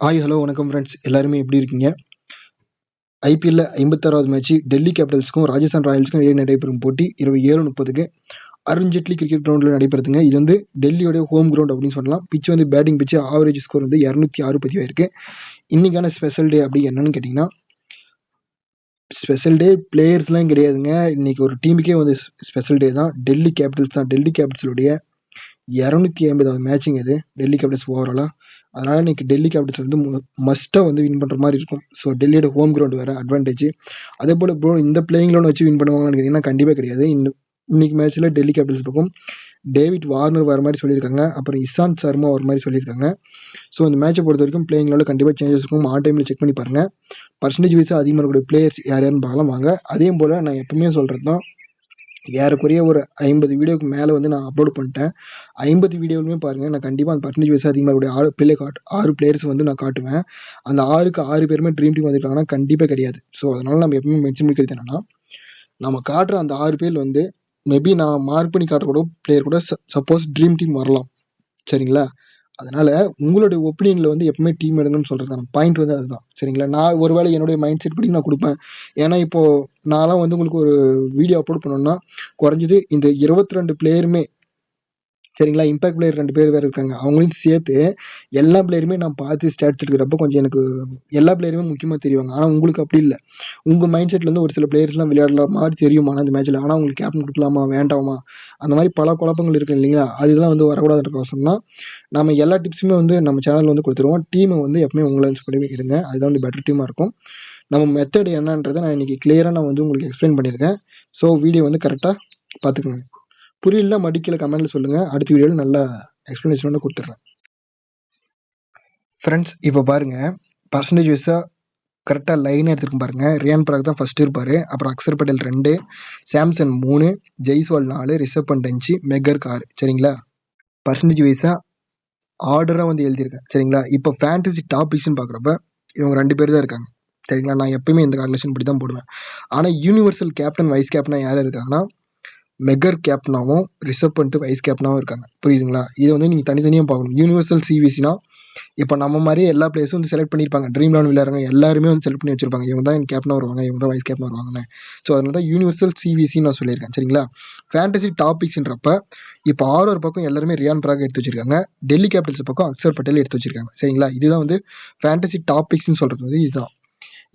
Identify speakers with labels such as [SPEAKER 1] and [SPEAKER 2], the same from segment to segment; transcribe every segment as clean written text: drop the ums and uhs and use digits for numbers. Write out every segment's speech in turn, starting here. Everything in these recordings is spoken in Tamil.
[SPEAKER 1] ஹாய் ஹலோ வணக்கம் ஃப்ரெண்ட்ஸ் எல்லாருமே எப்படி இருக்கீங்க? ஐபிஎல்ல 56வது மேட்ச் டெல்லி கேபிட்டல்ஸ்க்கும் ராஜஸ்தான் ராயல்ஸ்க்கும் இடையே நடைபெறும் போட்டி இரவு 7:30க்கு அருண்ஜேட்லி கிரிக்கெட் கிரவுண்டில் நடைபெறுதுங்க. இது வந்து டெல்லியோட ஹோம் கிரவுண்ட் அப்படின்னு சொல்லலாம். பிச் வந்து பேட்டிங் பிச்சு, ஆவரேஜ் ஸ்கோர் வந்து 206 பதிவாயிருக்கு. இன்னைக்கான ஸ்பெஷல் டே அப்படி என்னன்னு கேட்டிங்கன்னா, ஸ்பெஷல் டே பிளேயர்ஸ்லாம் கிடையாதுங்க. இன்னைக்கு ஒரு டீமுக்கே வந்து ஸ்பெஷல் டே தான். டெல்லி கேபிட்டல்ஸ் தான். டெல்லி கேபிட்டல்ஸுடைய 250வது மேட்சிங் இது டெல்லி கேபிட்டல்ஸ் ஓவராலாக. அதனால் இன்னைக்கு டெல்லி கேபிட்டல்ஸ் வந்து மஸ்ட்டாக வந்து வின் பண்ணுற மாதிரி இருக்கும். ஸோ டெல்லியோட ஹோம் கிரவுண்ட் வேறு அட்வான்டேஜ். அதே போல் ப்ரோ இந்த பிளேயிங் லோன் வச்சு வின் பண்ணுவாங்கன்னு கேட்டிங்கன்னா கண்டிப்பாக கிடையாது. இன்னைக்கு மேட்ச்சில் டெல்லி கேபிட்டல்ஸ் பக்கம் டேவிட் வார்னர் வர மாதிரி சொல்லியிருக்காங்க. அப்புறம் இஷாந்த் சர்மா வர மாதிரி சொல்லியிருக்காங்க. ஸோ இந்த மேட்சை பொறுத்த வரைக்கும் பிளேயிங் லோனில் கண்டிப்பாக சேஞ்சஸ் இருக்கும். ஆன் டைமில் செக் பண்ணி பாருங்கள். பர்சன்டேஜ் வைஸாக அதிகமாக இருக்கக்கூடிய பிளேயர்ஸ் யார் யாருன்னு பார்க்கலாம் வாங்க. அதே போல் நான் எப்பவுமே சொல்கிறது தான், ஏறக்குறைய ஒரு 50 வீடியோக்கு மேலே வந்து நான் அப்லோட் பண்ணிட்டேன். 50 வீடியோவுமே பாருங்கள், நான் கண்டிப்பாக அந்த பர்சன்டேஜ் வைஸாக அதிகமாக இருக்கக்கூடிய 6 பிளேயர்ஸ் வந்து நான் காட்டுவேன். அந்த 6க்கு 6 பேருமே ட்ரீம் டீம் வந்திருக்காங்கன்னா கண்டிப்பாக கிடையாது. ஸோ அதனால் நம்ம எப்பவுமே மென்ஷன் பண்ணிக்கிறது என்னன்னா, நம்ம காட்டுற அந்த 6 பேர் வந்து மேபி நான் மார்க் பண்ணி காட்டக்கூட பிளேயர் கூட சப்போஸ் ட்ரீம் டீம் வரலாம். சரிங்களா? அதனால உங்களுடைய ஒப்பீனியனில் வந்து எப்பவுமே டீம் எடுங்கன்னு சொல்கிறதான பாயிண்ட் வந்து அதுதான். சரிங்களா? நான் ஒருவேளை என்னுடைய மைண்ட் செட் படி நான் கொடுப்பேன். ஏன்னா இப்போது நான்லாம் வந்து உங்களுக்கு ஒரு வீடியோ அப்லோட் பண்ணணும்னா குறைஞ்சது இந்த 22 பிளேயருமே, சரிங்களா, இம்பாக்ட் பிளேயர் 2 பேர் வேறு இருக்காங்க, அவங்களையும் சேர்த்து எல்லா பிளேயருமே நான் பார்த்து ஸ்டாட்ஸ் எடுக்கிறப்ப கொஞ்சம் எனக்கு எல்லா பிளேயருமே முக்கியமாக தெரியுவாங்க. ஆனால் உங்களுக்கு அப்படி இல்லை. உங்கள் மைண்ட் செட்லேருந்து ஒரு சில பிளேயர்ஸ்லாம் விளையாடலாம் மாதிரி தெரியுமா அந்த மேட்ச்சில், ஆனால் உங்களுக்கு கேப்டன் கொடுக்கலாமா வேண்டாமா அந்த மாதிரி பல குழப்பங்கள் இருக்கு இல்லைங்களா? அதெல்லாம் வந்து வரக்கூடாதுன்றக்கோசம்னா நம்ம எல்லா டிப்ஸுமே வந்து நம்ம சேனலில் வந்து கொடுத்துருவோம். டீமை வந்து எப்பவுமே உங்களை பண்ணி எடுங்க. அதுதான் வந்து பெட்டர் டீமாக இருக்கும். நம்ம மெத்தட் என்னன்றதை நான் இன்றைக்கி கிளியராக நான் வந்து உங்களுக்கு எக்ஸ்பிளைன் பண்ணியிருக்கேன். ஸோ வீடியோ வந்து கரெக்டாக பார்த்துக்குங்க. புரியல மடிக்கல கமெண்ட்டில் சொல்லுங்கள். அடுத்த வீடியோவில் நல்லா எக்ஸ்ப்ளனேஷன் வந்து கொடுத்துட்றேன். ஃப்ரெண்ட்ஸ் இப்போ பாருங்கள், பர்சன்டேஜ் வைஸாக கரெக்டாக லைன் எடுத்துருக்கும் பாருங்கள். ரியான் பராக் தான் ஃபஸ்ட்டு இருப்பார். அப்புறம் அக்சர் பட்டேல் 2, சாம்சன் 3, ஜெய்ஸ்வால் 4, ரிஷப் பண்ட் 5, மெகர்க் 6. சரிங்களா? பர்சன்டேஜ் வைஸாக ஆர்டராக வந்து எழுதியிருக்கேன். சரிங்களா? இப்போ ஃபேண்டசி டாபிக்ஸ்ன்னு பார்க்குறப்ப இவங்க 2 பேர் தான் இருக்காங்க. சரிங்களா? நான் எப்பயுமே இந்த கால்குலேஷன் படி தான் போடுவேன். ஆனால் யூனிவர்சல் கேப்டன் வைஸ் கேப்டனாக யார் இருக்காங்கன்னா மெகர் கேப்டனாகவும் ரிஷப் பண்ட் வைஸ் கேப்டனாகவும் இருக்காங்க. புரியுதுங்களா? இதை வந்து நீங்கள் தனித்தனியாக பார்க்கணும். யூனிவர்சல் சிவிசினா இப்போ நம்ம மாதிரியே எல்லா பிளேயர்ஸும் வந்து செலக்ட் பண்ணியிருப்பாங்க. ட்ரீம் லெவன் விளையாடுறாங்க எல்லாருமே வந்து செலக்ட் பண்ணி வச்சிருப்பாங்க. இவங்க தான் கேப்டனாக வருவாங்க, இவங்க தான் வைஸ் கேப்டன் வருவாங்கன்னு. ஸோ அதனால தான் யூனிவர்சல் சிவிசின்னு நான் சொல்லியிருக்கேன். சரிங்களா? ஃபேண்டசி டாபிக்ஸ்ன்றப்ப இப்போ ஆறு பக்கம் எல்லாருமே ரியான் பராக் எடுத்து வச்சிருக்காங்க. டெல்லி கேபிட்டல்ஸ் பக்கம் அக்சர் பட்டேல் எடுத்து வச்சிருக்காங்க. சரிங்களா? இதுதான் வந்து ஃபேண்டசி டாபிக்ஸ்ன்னு சொல்கிறது வந்து இதுதான்.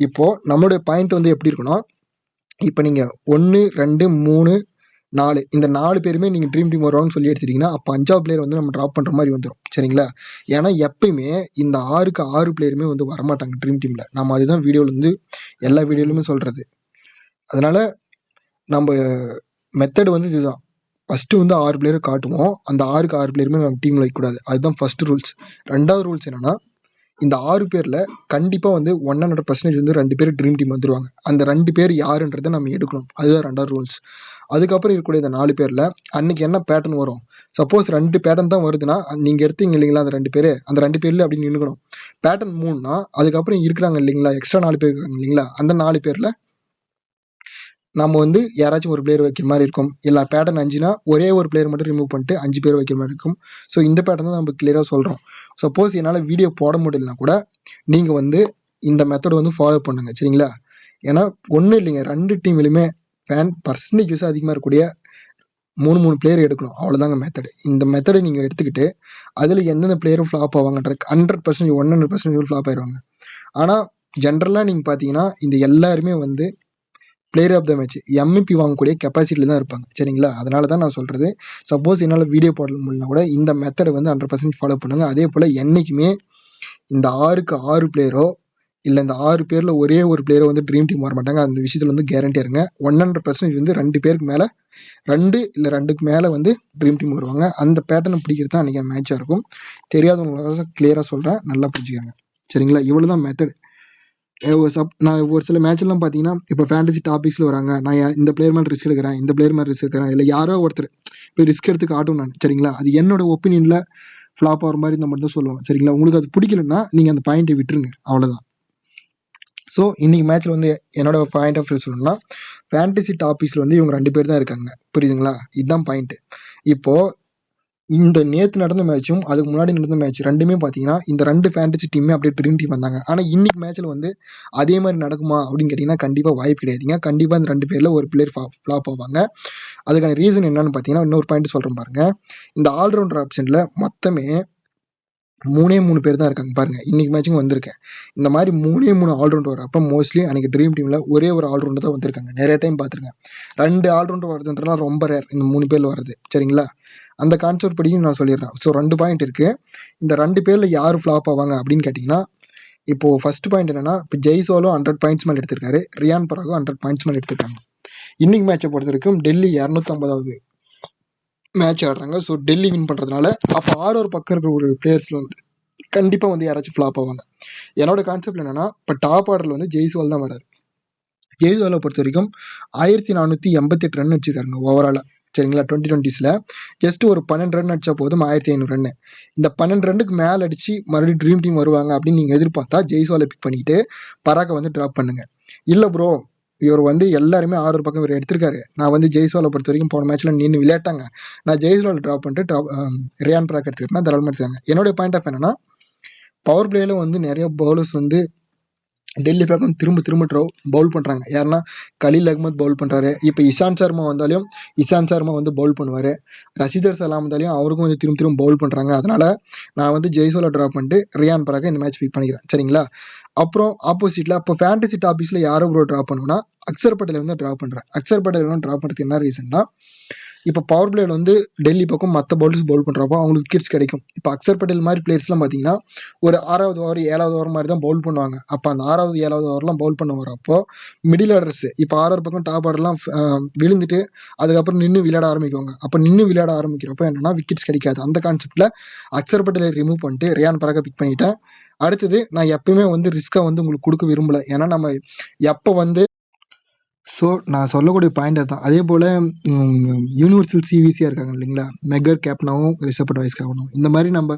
[SPEAKER 1] இப்போது நம்மளுடைய பாயிண்ட் வந்து எப்படி இருக்குன்னா, இப்போ நீங்கள் 1, 2, 3, 4 இந்த 4 பேருமே நீங்கள் ட்ரீம் டீம் வருவாங்கன்னு சொல்லி எடுத்துட்டிங்கன்னா அப்போ 5ஆவது பிளேயர் வந்து நம்ம ட்ராப் பண்ணுற மாதிரி வந்துடும். சரிங்களா? ஏன்னா எப்பயுமே இந்த 6க்கு 6 பிளேயருமே வந்து வரமாட்டாங்க ட்ரீம் டீமில். நம்ம அதுதான் வீடியோவில் வந்து எல்லா வீடியோலையுமே சொல்கிறது. அதனால் நம்ம மெத்தட் வந்து இதுதான். ஃபஸ்ட்டு வந்து 6 பிளேயரை காட்டுவோம். அந்த 6க்கு 6 பிளேயருமே நம்ம டீமில் வைக்கக்கூடாது. அதுதான் ஃபஸ்ட்டு ரூல்ஸ். 2வது ரூல்ஸ் என்னென்னா, இந்த 6 பேரில் கண்டிப்பாக வந்து 100% வந்து 2 பேர் ட்ரீம் டீம் வந்துடுவாங்க. அந்த 2 பேர் யாருன்றதை நம்ம எடுக்கணும். அதுதான் 2வது ரூல்ஸ். அதுக்கப்புறம் இருக்கக்கூடிய இந்த 4 பேரில் அன்றைக்கி என்ன பேட்டர்ன் வரும், சப்போஸ் 2 பேட்டர்ன் தான் வருதுன்னா நீங்கள் எடுத்தீங்க இல்லைங்களா அந்த 2 பேர், அந்த 2 பேரில் அப்படி நின்றுக்கணும். பேட்டர்ன் 3னா அதுக்கப்புறம் இருக்கிறாங்க இல்லைங்களா, எக்ஸ்ட்ரா 4 பேர் இருக்காங்க இல்லைங்களா, அந்த 4 பேரில் நம்ம வந்து யாராச்சும் ஒரு பிளேயர் வைக்கிற மாதிரி இருக்கும். இல்லை பேட்டர்ன் 5னா ஒரே ஒரு பிளேயர் மட்டும் ரிமூவ் பண்ணிட்டு 5 பேர் வைக்கிற மாதிரி இருக்கும். ஸோ இந்த பேட்டர்ன் தான் நம்ம கிளியராக சொல்கிறோம். சப்போஸ் என்னால் வீடியோ போட முடியலனா கூட நீங்கள் வந்து இந்த மெத்தட் வந்து ஃபாலோ பண்ணுங்கள். சரிங்களா? ஏன்னா ஒன்றும் இல்லைங்க, 2 டீம்லையுமே பர்சன்டேஜ் வைஸ் அதிகமாக இருக்கக்கூடிய 3 பிளேயர் எடுக்கணும். அவ்வளோதாங்க மெத்தடு. இந்த மெத்தடை நீங்கள் எடுத்துக்கிட்டு அதில் எந்தெந்த பிளேயரும் ஃப்ளாப் ஆவாங்கன்ற 100% 100% ஃப்ளாப் ஆயிடுவாங்க. ஆனால் ஜென்ரலாக நீங்கள் பார்த்தீங்கன்னா இந்த எல்லாருமே வந்து பிளேயர் ஆஃப் த மேட்ச் எம்இபி வாங்கக்கூடிய கெப்பாசிட்டியில் தான் இருப்பாங்க. சரிங்களா? அதனால தான் நான் சொல்கிறது, சப்போஸ் என்னால் வீடியோ போட முடியலனா கூட இந்த மெத்தடை வந்து 100% ஃபாலோ பண்ணுங்கள். அதே போல் என்றைக்குமே இந்த 6க்கு 6 பிளேயரோ இல்லை இந்த 6 பேரில் ஒரே ஒரு பிளேயரோ வந்து ட்ரீம் டீம் வர மாட்டாங்க. அந்த விஷயத்தில் வந்து கேரண்டியாக இருங்க. 100% வந்து 2 பேருக்கு மேலே 2 இல்லை 2க்கு மேலே வந்து ட்ரீம் டீம் வருவாங்க. அந்த பேட்டர்னை பிடிக்கிறது தான் அன்றைக்கி மேட்சாக இருக்கும். தெரியாதவங்களாக கிளியராக சொல்கிறேன், நல்லா புரிஞ்சுக்கோங்க. சரிங்களா? இவ்வளோ தான் மெத்தட். நான் ஒரு சில மேட்ச்லாம் பார்த்தீங்கன்னா இப்போ ஃபேண்டசி டாபிக்ஸில் வராங்க, நான் இந்த பிளேயர் மேலே ரிஸ்க் எடுக்கிறேன், இந்த பிளேயர் மேலே ரிஸ்க் எடுக்கிறேன், இல்லை யாரோ ஒருத்தர் இப்போ ரிஸ்க் எடுத்து காட்டும் நான். சரிங்களா? அது என்னோட ஒப்பீனியனில் ஃப்ளாப் ஆகிற மாதிரி இந்த மட்டும் தான் சொல்லுவேன். சரிங்களா? உங்களுக்கு அது பிடிக்கலன்னா நீங்கள் அந்த பாயிண்ட்டை விட்டுருங்க, அவ்வளோதான். ஸோ இன்றைக்கி மேட்ச்சில் வந்து என்னோட பாயிண்ட் ஆஃப் வியூ சொல்லணும்னா, ஃபேண்டசி டாபிக்ஸில் வந்து இவங்க 2 பேர் தான் இருக்காங்க. புரியுதுங்களா? இதுதான் பாயிண்ட்டு. இப்போது இந்த நேற்று நடந்த மேட்சும் அதுக்கு முன்னாடி நடந்த மேட்ச் ரெண்டுமே பார்த்தீங்கன்னா இந்த 2 ஃபேண்டசி டீமே அப்படியே ட்ரீம் டீம் வந்தாங்க. ஆனால் இன்னைக்கு மேட்ச்சில் வந்து அதே மாதிரி நடக்குமா அப்படின்னு கேட்டிங்கன்னா கண்டிப்பாக வாய்ப்பு கிடையாதுங்க. கண்டிப்பாக இந்த 2 பேரில் ஒரு பிளேயர் ஃப்ளாப் ஆவாங்க. அதுக்கான ரீசன் என்னன்னு பார்த்தீங்கன்னா இன்னொரு பாயிண்ட் சொல்கிறேன் பாருங்க. இந்த ஆல்ரவுண்டர் ஆப்ஷனில் மொத்தமே 3 பேர் தான் இருக்காங்க பாருங்க. இன்னைக்கு மேட்சும் வந்திருக்கேன். இந்த மாதிரி 3 ஆல்ரவுண்டர் வரும். அப்போ மோஸ்ட்லி அன்னைக்கு ட்ரீம் டீமில் ஒரே ஒரு ஆல்ரவுண்டர் தான் வந்திருக்காங்க. நிறைய டைம் பார்த்துருக்கேன். 2 ஆல்ரவுண்டர் வரதுன்றலாம் ரொம்ப ரேர் இந்த 3 பேரில் வர்றது. சரிங்களா? அந்த கான்செப்ட் படியும் நான் சொல்லிடுறேன். ஸோ 2 பாயிண்ட் இருக்குது. இந்த 2 பேரில் யார் ஃப்ளாப் ஆவாங்க அப்படின்னு கேட்டிங்கன்னா இப்போது ஃபர்ஸ்ட் பாயிண்ட் என்னன்னா இப்போ ஜெய்சோலும் 100 பாயிண்ட்ஸ் மேலே எடுத்திருக்காரு. ரியான் பராகும் 100 பாயிண்ட்ஸ் மேலே எடுத்திருக்காங்க. இன்னைக்கு மேட்சை பொறுத்த வரைக்கும் டெல்லி 250வது மேட்ச் ஆடுறாங்க. ஸோ டெல்லி வின் பண்ணுறதுனால அப்போ ஒரு பக்கம் இருக்கிற ஒரு பிளேயர்ஸில் வந்து கண்டிப்பாக வந்து யாராச்சும் ஃப்ளாப் ஆவாங்க. என்னோட கான்செப்ட் என்னன்னா இப்போ டாப் ஆர்டரில் வந்து ஜெய்ஸ்வால் தான் வராரு. ஜெய்ஸ்வாலை பொறுத்த வரைக்கும் 1488 ரன் வச்சுருக்காருங்க ஓவராலாக. சரிங்களா? 2020s ஜஸ்ட் ஒரு 12 ரன் அடிச்சா போதும் 1500 ரன். இந்த 12 ரன்னுக்கு மேலே அடிச்சு மறுபடியும் ட்ரீம் டீம் வருவாங்க அப்படின்னு நீங்கள் எதிர்பார்த்தா ஜெய்ஸ்வாலை பிக் பண்ணிட்டு பராக்கை வந்து ட்ராப் பண்ணுங்க. இல்லை ப்ரோ இவர் வந்து எல்லாருமே 6 பக்கம் இவர் எடுத்திருக்காரு, நான் வந்து ஜெய்ஸ்வாலை பொறுத்த வரைக்கும் போன மேட்ச்ல நின்று விளையாட்டாங்க, நான் ஜெய்ஸ்வாலை ட்ராப் பண்ணிட்டு ரியான் பராக் எடுத்துக்கிறேன்னா தாராளமாக எடுத்துக்காங்க. என்னுடைய பாயிண்ட் ஆஃப் என்னன்னா பவர் பிளேல வந்து நிறைய பவுலர்ஸ் வந்து டெல்லி பக்கம் திரும்ப பவுல் பண்ணுறாங்க. யாருன்னா கலீல் அகமத் பவுல் பண்ணுறாரு. இப்போ இஷாந்த் சர்மா வந்தாலும் இஷாந்த் சர்மா வந்து பவுல் பண்ணுவார். ரஷீதர் சலாம் வந்தாலும் அவருக்கும் வந்து திரும்ப பவுல் பண்ணுறாங்க. அதனால் நான் வந்து ஜெய்ஸ்வாலை ட்ராப் பண்ணிட்டு ரியான் பராக்கை இந்த மேட்ச் பிக் பண்ணிக்கிறேன். சரிங்களா? அப்புறம் ஆப்போசிட்டில் அப்போ ஃபேண்டசி டாபிக்ஸில் யாரோ ப்ரோ ட்ராப் பண்ணுவோன்னா அக்சர் பட்டேல் வந்து ட்ராப் பண்ணுறேன். அக்சர் பட்டேல் வந்து ட்ராப் பண்ணுறதுக்கு என்ன ரீசன்னா இப்போ பவர் பிளேயில் வந்து டெல்லி பக்கம் மற்ற பவுலர்ஸ் பவுல் பண்ணுறப்போ அவங்களுக்கு விக்கெட்ஸ் கிடைக்கும். இப்போ அக்சர் பட்டேல் மாதிரி பிளேயர்ஸ்லாம் பார்த்தீங்கன்னா ஒரு 6வது ஓவர் 7வது ஓவர் மாதிரி தான் பவுல் பண்ணுவாங்க. அப்போ அந்த 6வது 7வது ஓவர்லாம் பவுல் பண்ண வரப்போ மிடில் ஆர்டர்ஸ் இப்போ 6 பக்கம் டாப் ஆர்டர்லாம் விழுந்துட்டு அதுக்கப்புறம் நின்று விளையாட ஆரம்பிக்குவாங்க. அப்போ நின்று விளையாட ஆரம்பிக்கிறப்போ என்னன்னா விக்கெட்ஸ் கிடைக்காது. அந்த கான்செப்டில் அக்சர் பட்டேலை ரிமூவ் பண்ணிட்டு ரியான் பராக்கை பிக் பண்ணிட்டேன். அடுத்தது நான் எப்பயுமே வந்து ரிஸ்க்காக வந்து உங்களுக்கு கொடுக்க விரும்பலை. ஏன்னா நம்ம எப்போ வந்து ஸோ நான் சொல்லக்கூடிய பாயிண்ட் அதுதான். அதே போல் யூனிவர்சல் சிவிசியாக இருக்காங்க இல்லைங்களா, மெகர் கேப்டனாகவும் ரிஷப் வைஸ் கேப்டனாகவும் இந்த மாதிரி நம்ம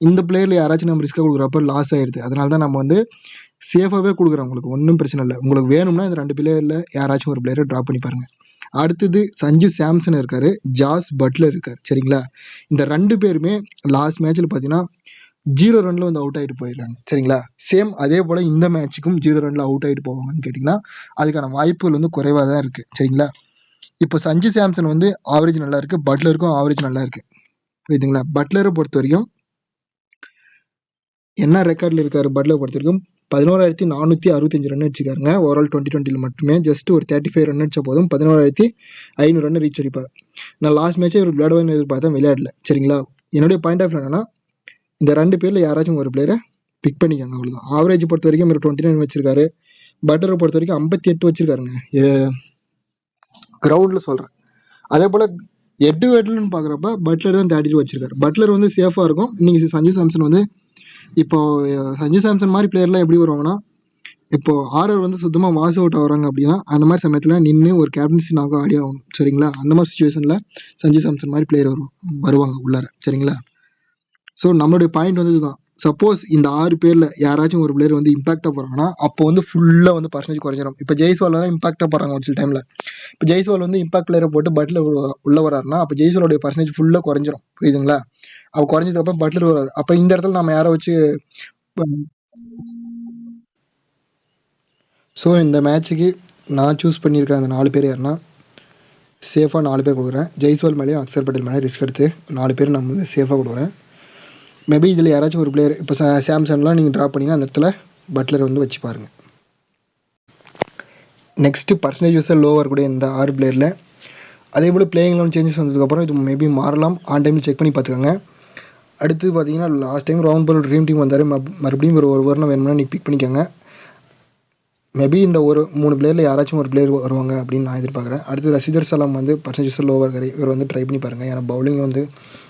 [SPEAKER 1] இந்த பிளேயரில் யாராச்சும் நம்ம ரிஸ்க்காக கொடுக்குறப்ப லாஸ் ஆகிடுது. அதனால தான் நம்ம வந்து சேஃபாகவே கொடுக்குறோம். உங்களுக்கு ஒன்றும் பிரச்சனை இல்லை. உங்களுக்கு வேணும்னா இந்த 2 பிளேயரில் யாராச்சும் ஒரு பிளேயரை ட்ராப் பண்ணி பாருங்கள். அடுத்தது சஞ்சு சாம்சன் இருக்கார், ஜாஸ் பட்லர் இருக்கார். சரிங்களா? இந்த 2 பேருமே லாஸ்ட் மேட்ச்சில் பார்த்தீங்கன்னா 0 ரன்ல வந்து அவுட் ஆகிட்டு போயிடுறாங்க. சரிங்களா? சேம் அதே போல் இந்த மேட்ச்சுக்கும் 0 ரன்ல அவுட் ஆகிட்டு போவாங்கன்னு கேட்டிங்கன்னா அதுக்கான வாய்ப்புகள் வந்து குறைவாக தான் இருக்குது. சரிங்களா? இப்போ சஞ்சு சாம்சன் வந்து ஆவரேஜ் நல்லா இருக்குது, பட்லருக்கும் ஆவரேஜ் நல்லா இருக்குது. புரியுதுங்களா? பட்லரை பொறுத்த வரைக்கும் என்ன ரெக்கார்டில் இருக்காரு? பட்லரை பொறுத்த வரைக்கும் 11,465 ரன் அடிச்சுக்காருங்க ஓவரால் 2020 மட்டுமே. ஜஸ்ட் ஒரு 35 ரன் அடிச்சா போதும் 11,500 ரன் ரீச் அடிப்பார். நான் லாஸ்ட் மேட்சே இவர் விளையாடுவேன்னு எதிர்பார்த்தேன், விளையாடல. சரிங்களா? என்னுடைய பாயிண்ட் ஆஃப் என்னன்னா இந்த 2 பேரில் யாராச்சும் ஒரு பிளேயரை பிக் பண்ணிக்காங்க, அவ்வளோதான். ஆவரேஜ் பொறுத்த வரைக்கும் ஒரு 29 வச்சிருக்காரு. பட்லரை பொறுத்த வரைக்கும் 58 வச்சிருக்காருங்க கிரவுண்டில் சொல்கிறேன். அதே போல் ஹெட்னு பார்க்குறப்ப பட்லர் தான் 32 வச்சிருக்காரு. பட்லர் வந்து சேஃபாக இருக்கும். நீங்கள் சஞ்சு சாம்சன் வந்து இப்போ சஞ்சு சாம்சன் மாதிரி பிளேயர்லாம் எப்படி வருவாங்கன்னா இப்போ ஆர்டர் வந்து சுத்தமாக வாஷ் அவுட் ஆகிறாங்க அப்படின்னா அந்த மாதிரி சமயத்தில் நின்று ஒரு கேப்டன்சி நாங்கள் ஆடி ஆகணும். சரிங்களா? அந்த மாதிரி சுச்சுவேஷனில் சஞ்சு சாம்சன் மாதிரி பிளேயர் வருவாங்க உள்ளார. சரிங்களா? ஸோ நம்மளுடைய பாயிண்ட் வந்து இதுதான். சப்போஸ் இந்த 6 பேரில் யாராச்சும் ஒரு பிளேயர் வந்து இம்பாக்டாக போகிறாங்கன்னா அப்போ வந்து ஃபுல்லாக வந்து பர்சன்டேஜ் குறைஞ்சிடும். இப்போ ஜெய்ஸ்வால் தான் இம்பாக்டாக போகிறாங்க ஒரு சில டைமில். இப்போ ஜெய்ஸ்வால் வந்து இம்பாக்ட் பிளேயரை போட்டு பட்லர் உள்ள வராருன்னா அப்போ ஜெய்ஸ்வாலோடைய பர்சன்டேஜ் ஃபுல்லாக குறைஞ்சிரும். புரியுதுங்களா? அப்போ குறைஞ்சதுக்கப்புறம் பட்லர் வராரு. அப்போ இந்த இடத்துல நம்ம யாரை வச்சு ஸோ இந்த மேட்ச்சுக்கு நான் சூஸ் பண்ணியிருக்கேன் அந்த 4 பேர் யாருன்னா சேஃபாக 4 பேர் கொடுக்குறேன். ஜெய்ஸ்வால் மேலேயும் அக்சர் பட்டேல் மேலே ரிஸ்க் எடுத்து 4 பேர் நம்ம சேஃபாக கொடுக்குறேன். மேபி இதில் யாராச்சும் ஒரு பிளேயர் இப்போ சாம்சன்லாம் நீங்கள் ட்ராப் பண்ணிங்கன்னா அந்த இடத்துல பட்லர் வந்து வச்சு பாருங்கள். நெக்ஸ்ட்டு பர்சன்டேஜ் வைஸாக லோவாக கூட இந்த 6 பிளேயரில் அதே போல் பிளேயிங் லெவன் சேஞ்சஸ் வந்ததுக்கப்புறம் இது மேபி மாறலாம். ஆன் டைமில் செக் பண்ணி பார்த்துக்கோங்க. அடுத்து பார்த்தீங்கன்னா லாஸ்ட் டைம் ரவுண்ட் பால் ட்ரீம் டீம் வந்தார். மறுபடியும் ஒரு ஓவர்னா வேணும்னா நீங்கள் பிக் பண்ணிக்கோங்க. மேபி இந்த ஒரு 3 பிளேயரில் யாராச்சும் ஒரு பிளேயர் வருவாங்க அப்படின்னு நான் எதிர்பார்க்குறேன். அடுத்து ரஷீதர் சலாம் வந்து பர்சன்டேஜ் லோவாக இருக்காரு. இவர் வந்து ட்ரை பண்ணி பாருங்கள். ஏன்னா பவுலிங் வந்து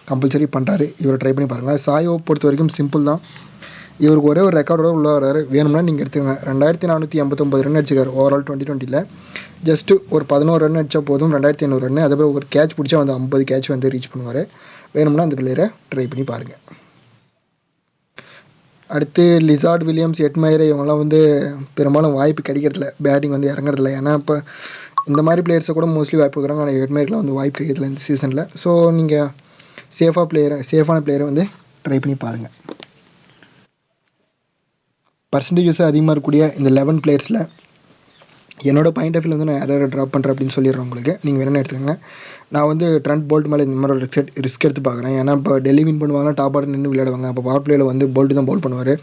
[SPEAKER 1] கம்பல்சரி பண்ணுறாரு. இவரை ட்ரை பண்ணி பாருங்கள். சாயோ பொறுத்த வரைக்கும் சிம்பிள் தான். இவருக்கு ஒரே ஒரு ரெக்கார்டோட உள்ள வராரு. வேணும்னா நீங்கள் எடுத்துக்கோங்க. 2489 ரன் அடிச்சிருக்காரு ஓவரால் 2020. ஜஸ்ட்டு ஒரு 11 ரன் அடித்தா போதும் 2500 ரன். அதே போல் ஒரு கேட்ச் பிடிச்சா வந்து 50 கேட்ச் வந்து ரீச் பண்ணுவார். வேணும்னா அந்த பிளேயரை ட்ரை பண்ணி பாருங்கள். அடுத்து லிசார்ட் வில்லியம்ஸ் எட்மயர் இவங்கெல்லாம் வந்து பெரும்பாலும் வாய்ப்பு கிடைக்கிறதில்ல, பேட்டிங் வந்து இறங்குறதில்ல. ஏன்னா இப்போ இந்த மாதிரி பிளேயர்ஸை கூட மோஸ்ட்லி வாய்ப்பு கொடுக்குறாங்க. ஆனால் எட்மயர்லாம் வந்து வாய்ப்பு கிடைக்கிறதில்ல இந்த சீசனில். ஸோ நீங்கள் சேஃபான பிளேயரை வந்து ட்ரை பண்ணி பாருங்கள். பர்சன்டேஜஸ் அதிகமாக இருக்கக்கூடிய இந்த 11 பிளேயர்ஸில் என்னோட பாயிண்ட் ஆஃப் வியூ வந்து நான் யாரை ட்ராப் பண்ணுறேன் அப்படின்னு சொல்லிடுறேன் உங்களுக்கு. நீங்கள் வேணும்னு எடுத்துக்கோங்க. நான் வந்து ட்ரெண்ட் போல்ட் மேலே இந்த மாதிரி ஒரு ரிஸ்க் எடுத்து பார்க்குறேன். ஏன்னா இப்போ டெல்லி வின் பண்ணுவாங்க, டாப் ஆர்டர் நின்று விளையாடுவாங்க. அப்போ பவர் பிளேயில் வந்து போல்ட் தான் பவுல் பண்ணுவார்.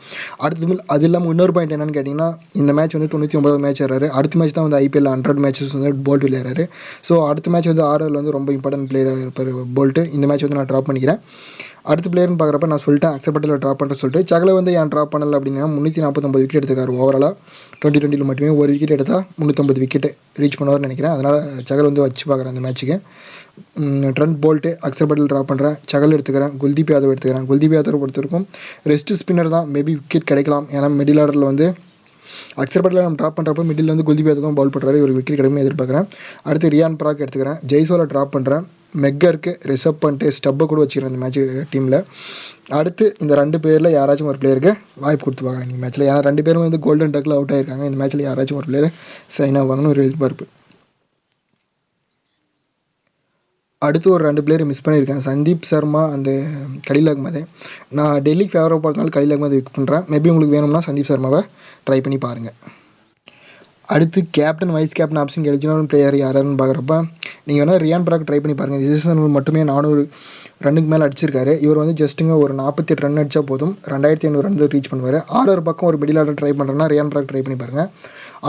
[SPEAKER 1] அது இல்லாமல் இன்னொரு பாயிண்ட் என்னென்னு கேட்டிங்கன்னா, இந்த மேட்ச் வந்து 99 மேட்ச் ஆடுறாரு. அடுத்த மேட்ச் தான் வந்து ஐபிஎல் 100 மேட்சஸ் வந்து போல்ட் விளையாடுறாரு. ஸோ அடுத்த மேட்ச் வந்து ஆர்டரில் வந்து ரொம்ப இம்பார்ட்டன்ட் பிளேயர் இருப்பார் போல்ட்டு. இந்த மேட்ச் வந்து நான் ட்ராப் பண்ணிக்கிறேன். அடுத்த பிளேயர்னு பார்க்குறப்ப நான் சொல்லிட்டேன் அக்சர் பட்டேலில் ட்ராப் பண்ணுறேன்னு சொல்லிட்டு. சகலை வந்து ஏன் ட்ராப் பண்ணலை அப்படின்னா 349 விக்கெட் எடுத்துக்காரு ஓவராலாக. 2020 மட்டுமே ஒரு விக்கெட் எடுத்தால் 350 விக்கெட் ரீச் பண்ணுவார்னு நினைக்கிறேன். அதனால் சகல் வந்து வச்சு பார்க்குறேன் அந்த மேட்ச்சுக்கு. Trent Boult, Axar Patel drop பண்ணுறேன், சகல் எடுத்துக்கிறேன், குல்தீப் யாதவ் எடுத்துக்கிறேன். குல்தீப் யாதவ் பொறுத்திருக்கும் ரெஸ்ட் ஸ்பின்னர் தான், மேபி விக்கெட் கிடைக்கலாம். ஏன்னா மிடில் ஆர்டரில் வந்து அக்சர் பட்டேலை நம்ம ட்ராப் பண்ணுறப்போ மிடில் வந்து குல்தீப் யாதவ் தான் பவுல் பண்ணுறாரு. ஒரு விக்கெட் கிடைக்கும்னு எதிர்பார்க்குறேன். அடுத்து ரியான் பராக் எடுத்துக்கிறேன், ஜெய்ஸ்வாலை ட்ராப் பண்ணுறேன், மெக்கருக்கு ரிசர்வ் பண்ணிட்டு ஸ்டப்பை கூட வச்சுக்கிறேன் இந்த மேட்ச் டீமில். அடுத்து இந்த 2 பேரில் யாராச்சும் ஒரு பிளேயருக்கு வாய்ப்பு கொடுத்து பார்க்குறேன் இந்த மேட்ச்சில். ஏன்னா 2 பேரும் வந்து கோல்டன் டக்கில் அவுட் ஆகிருக்காங்க. இந்த மேட்ச்சில் யாராச்சும் ஒரு பிளேயர் சைன் ஆவாங்கன்னு ஒரு எதிர்பார்ப்பு. அடுத்து ஒரு 2 பிளேயர் மிஸ் பண்ணியிருக்கேன், சந்தீப் சர்மா அண்டு கலீல் அகமது. நான் டெல்லிக்கு ஃபேவராக போகிறதுனால கலீல் அகமது விக் பண்ணுறேன். மேபி உங்களுக்கு வேணும்னா சந்தீப் சர்மாவை ட்ரை பண்ணி பாருங்கள். அடுத்து captain vice captain option eligible player யாருன்னு பார்க்குறப்ப நீங்கள் வேணால் ரியான் பராக் ட்ரை பண்ணி பாருங்கள். சீசன் மட்டுமே 400 ரன்னுக்கு மேலே அடிச்சிருக்காரு. இவர் வந்து ஜஸ்ட்டுங்க ஒரு 48 ரன் அடித்தா போதும் 2500 ரன் ரீச் பண்ணுவார். ஆர்ஆர் பக்கம் ஒரு மிடில் ஆர்டர் ட்ரை பண்ணுறேன்னா ரியான் பராக் ட்ரை பண்ணி பாருங்கள்.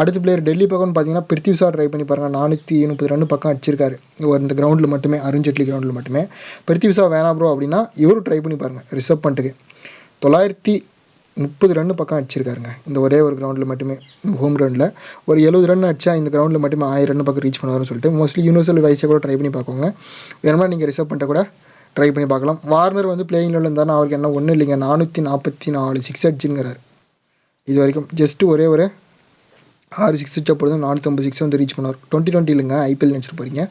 [SPEAKER 1] அடுத்த பிளேயர் டெல்லி பக்கம்னு பார்த்தீங்கன்னா பிருத்வி ஷா ட்ரை பண்ணி பாருங்கள். 430 ரன் பக்கம் அடிச்சிருக்காரு இந்த கிரவுண்டில் மட்டுமே, அருண்ஜேட்லி கிரவுண்டில் மட்டுமே. பிருத்வி ஷா வேணாம் ப்ரோ அப்படின்னா இவரும் ட்ரை பண்ணி பாருங்கள். ரிசர்வ் பண்ணிட்டுக்கு 930 ரன் பக்கம் அடிச்சிருக்காருங்க இந்த ஒரே ஒரு கிரவுண்டில் மட்டுமே. ஹோம் கிரவுண்டில் ஒரு 70 ரன் அடிச்சா இந்த கிரவுண்டில் மட்டுமே 1000 ரன் பக்கம் ரீச் பண்ணுவார்னு சொல்லிட்டு மோஸ்ட்லி யூனிவர்சல் வைஸை கூட ட்ரை பண்ணி பார்க்கோங்க. வேணும்னா நீங்கள் ரிசர்வ் பண்ணிட்டு கூட ட்ரை பண்ணி பார்க்கலாம். வார்னர் வந்து பிளேயிங் லெவலில் இருந்தாலும் அவருக்கு என்ன ஒன்றும் இல்லைங்க, 444 சிக்ஸ் அடிச்சுங்கிறார் இது வரைக்கும். ஜஸ்ட்டு ஒரே ஒரு 6 சிக்ஸ் அடிச்சா போதும் 450 சிக்ஸ் வந்து ரீச் பண்ணுவார். 2020 இல்லைங்க, ஐபிஎல் நினச்சிட்டு போகிறீங்க.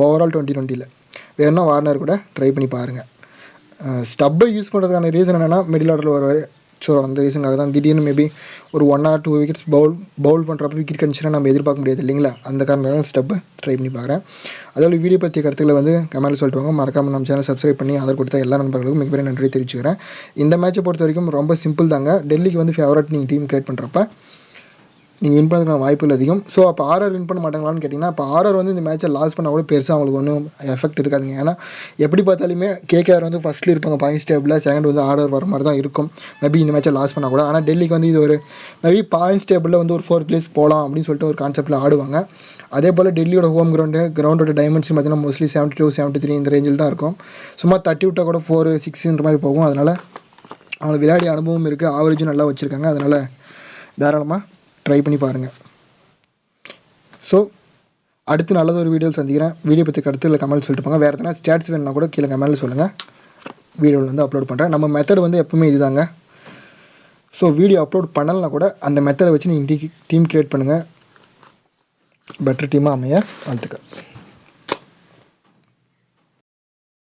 [SPEAKER 1] ஓவரால் 2020 வேணும்னா வார்னர் கூட ட்ரை பண்ணி பாருங்கள். ஸ்டப்பை யூஸ் பண்ணுறதுக்கான ரீசன் என்னென்னா மிடில் ஆர்டரில் வருவார். ஸோ அந்த ரீசனுக்காக தான் திடீர்னு மேபி ஒரு 1 or 2 விக்கெட்ஸ் பவுல் பண்ணுறப்ப விக்கெட் கண்டிச்சுன்னா நம்ம எதிர்பார்க்க முடியாது இல்லைங்களா. அந்த காரணமாக ஸ்டெப்பை ட்ரை பண்ணி பார்க்குறேன். அதோட வீடியோ பற்றிய கருத்துக்களை வந்து கமெண்ட்டில் சொல்லிட்டு வாங்க. மறக்காமல் நம்ம சேனல் சப்ஸ்கிரைப் பண்ணி ஆதரவு கொடுத்த எல்லா நண்பர்களுக்கும் மிகப்பெரிய நன்றி தெரிவிச்சுக்கிறேன். இந்த மேட்சை பொறுத்த வரைக்கும் ரொம்ப சிம்பிள் தாங்க. டெல்லிக்கு வந்து ஃபேவரட் நீங்கள் டீம் கிரியேட் பண்ணுறப்ப நீங்கள் வின் பண்ணுறதுக்கான வாய்ப்புகள் அதிகம். ஸோ அப்போ ஆர்ஆர் வின் பண்ண மாட்டாங்களான்னு கேட்டிங்கன்னா, அப்போ ஆர்ஆர் வந்து இந்த மேட்சை லாஸ் பண்ணால் கூட பெருசாக அவங்களுக்கு ஒன்றும் எஃபெக்ட் இருக்காதுங்க. ஏன்னா எப்படி பார்த்தாலுமே கேகேஆர் வந்து ஃபஸ்ட்டில் இருப்பாங்க பாயிண்ட்ஸ் டேபிளில், செகண்ட் வந்து ஆர்ஆர் வர மாதிரி தான் இருக்கும் மேபி இந்த மேட்சை லாஸ் பண்ணால் கூட. ஆனால் டெல்லிக்கு வந்து இது ஒரு மேபி பாயிண்ட்ஸ் டேபிளில் வந்து ஒரு 4th place போகலாம் அப்படின்னு சொல்லிட்டு ஒரு கான்செப்ட்டில் ஆடுவாங்க. அதே போல் டெல்லியோட ஹோம் கிரவுண்டோட டைமென்ஷன் பார்த்தீங்கன்னா மோஸ்ட்லி 72, 73 இந்த ரேஞ்சில் தான் இருக்கும். சும்மா தட்டி விட்டால் கூட 4, 6ன்ற மாதிரி போகும். அதனால் அவங்களுக்கு விளையாடிய அனுபவம் இருக்குது, ஆவரேஜும் நல்லா வச்சுருக்காங்க. அதனால் தாராளமாக ட்ரை பண்ணி பாருங்கள். ஸோ அடுத்து நல்லது ஒரு வீடியோவில் சந்திக்கிறேன். வீடியோ பற்றி கருத்துக்களை கமெண்ட் சொல்லிட்டு போங்க. வேறு எதனா ஸ்டாட்ஸ் வேணுன்னா கூட கீழே கமெண்ட்டில் சொல்லுங்கள், வீடியோவில் வந்து அப்லோட் பண்ணுறேன். நம்ம மெத்தட் வந்து எப்பவுமே இதுதாங்க. ஸோ வீடியோ அப்லோட் பண்ணலைன்னா கூட அந்த மெத்தடை வச்சு நீங்கள் டீம் கிரியேட் பண்ணுங்கள். பெட்டர் டீமாக அமைய வாழ்த்துக்கள்.